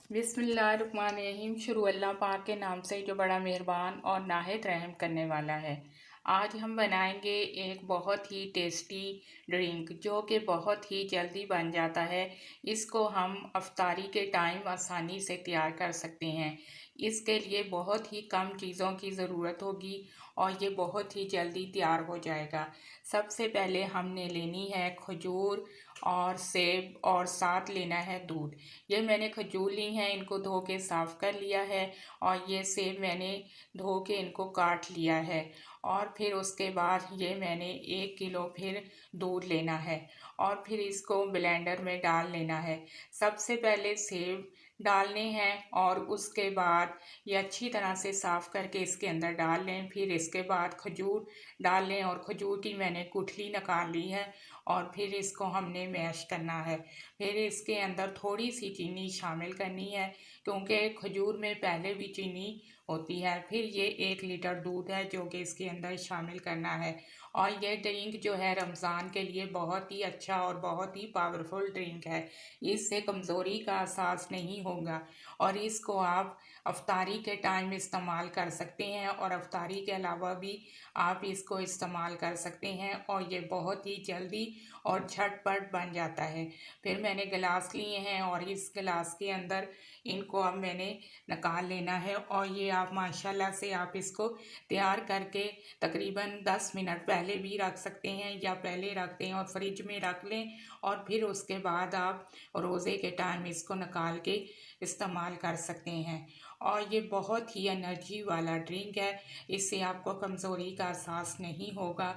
बिस्मिल्लाहिर्रहमानिर्रहीम। शुरू अल्लाह पाक के नाम से जो बड़ा मेहरबान और नाहित रहम करने वाला है। आज हम बनाएंगे एक बहुत ही टेस्टी ड्रिंक जो कि बहुत ही जल्दी बन जाता है। इसको हम अफ्तारी के टाइम आसानी से तैयार कर सकते हैं। इसके लिए बहुत ही कम चीज़ों की ज़रूरत होगी और ये बहुत ही जल्दी तैयार हो जाएगा। सबसे पहले हमने लेनी है खजूर और सेब और साथ लेना है दूध। ये मैंने खजूर ली हैं, इनको धो के साफ़ कर लिया है और ये सेब मैंने धो के इनको काट लिया है। और फिर उसके बाद ये मैंने 1 किलो फिर दूध लेना है और फिर इसको ब्लेंडर में डाल लेना है। सबसे पहले सेब डालने हैं और उसके बाद ये अच्छी तरह से साफ़ करके इसके अंदर डाल लें। फिर इसके बाद खजूर डाल लें और खजूर की मैंने गुठली निकाल ली है और फिर इसको हमने मैश करना है। फिर इसके अंदर थोड़ी सी चीनी शामिल करनी है क्योंकि खजूर में पहले भी चीनी होती है। फिर ये 1 लीटर दूध है जो कि इसके अंदर शामिल करना है। और ये ड्रिंक जो है रमज़ान के लिए बहुत ही अच्छा और बहुत ही पावरफुल ड्रिंक है। इससे कमज़ोरी का एहसास नहीं होगा और इसको आप अफ्तारी के टाइम इस्तेमाल कर सकते हैं और अफ्तारी के अलावा भी आप इसको इस्तेमाल कर सकते हैं और ये बहुत ही जल्दी और झटपट बन जाता है। फिर मैंने गिलास लिए हैं और इस गिलास के अंदर इनको अब मैंने निकाल लेना है और ये आप माशाल्लाह से आप इसको तैयार करके तकरीबन 10 मिनट पहले भी रख सकते हैं या पहले रख दें और फ्रिज में रख लें और फिर उसके बाद आप रोज़े के टाइम इसको निकाल के इस्तेमाल कर सकते हैं। और ये बहुत ही एनर्जी वाला ड्रिंक है, इससे आपको कमज़ोरी का एहसास नहीं होगा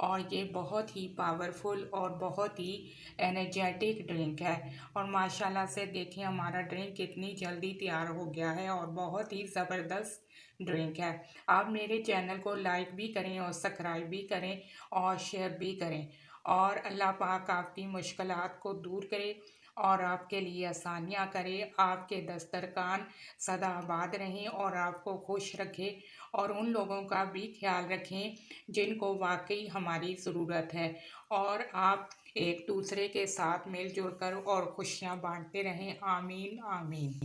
और ये बहुत ही पावरफुल और बहुत ही एनर्जेटिक ड्रिंक है। और माशाल्लाह से देखें हमारा ड्रिंक कितनी जल्दी तैयार हो गया है और बहुत ही ज़बरदस्त ड्रिंक है। आप मेरे चैनल को लाइक भी करें और सब्सक्राइब भी करें और शेयर भी करें और अल्लाह पाक आपकी मुश्किलात को दूर करे और आपके लिए आसानियाँ करे, आपके दस्तरखान सदा आबाद रहें और आपको खुश रखे और उन लोगों का भी ख्याल रखें जिनको वाकई हमारी ज़रूरत है। और आप एक दूसरे के साथ मिलजुल कर और खुशियाँ बांटते रहें। आमीन आमीन।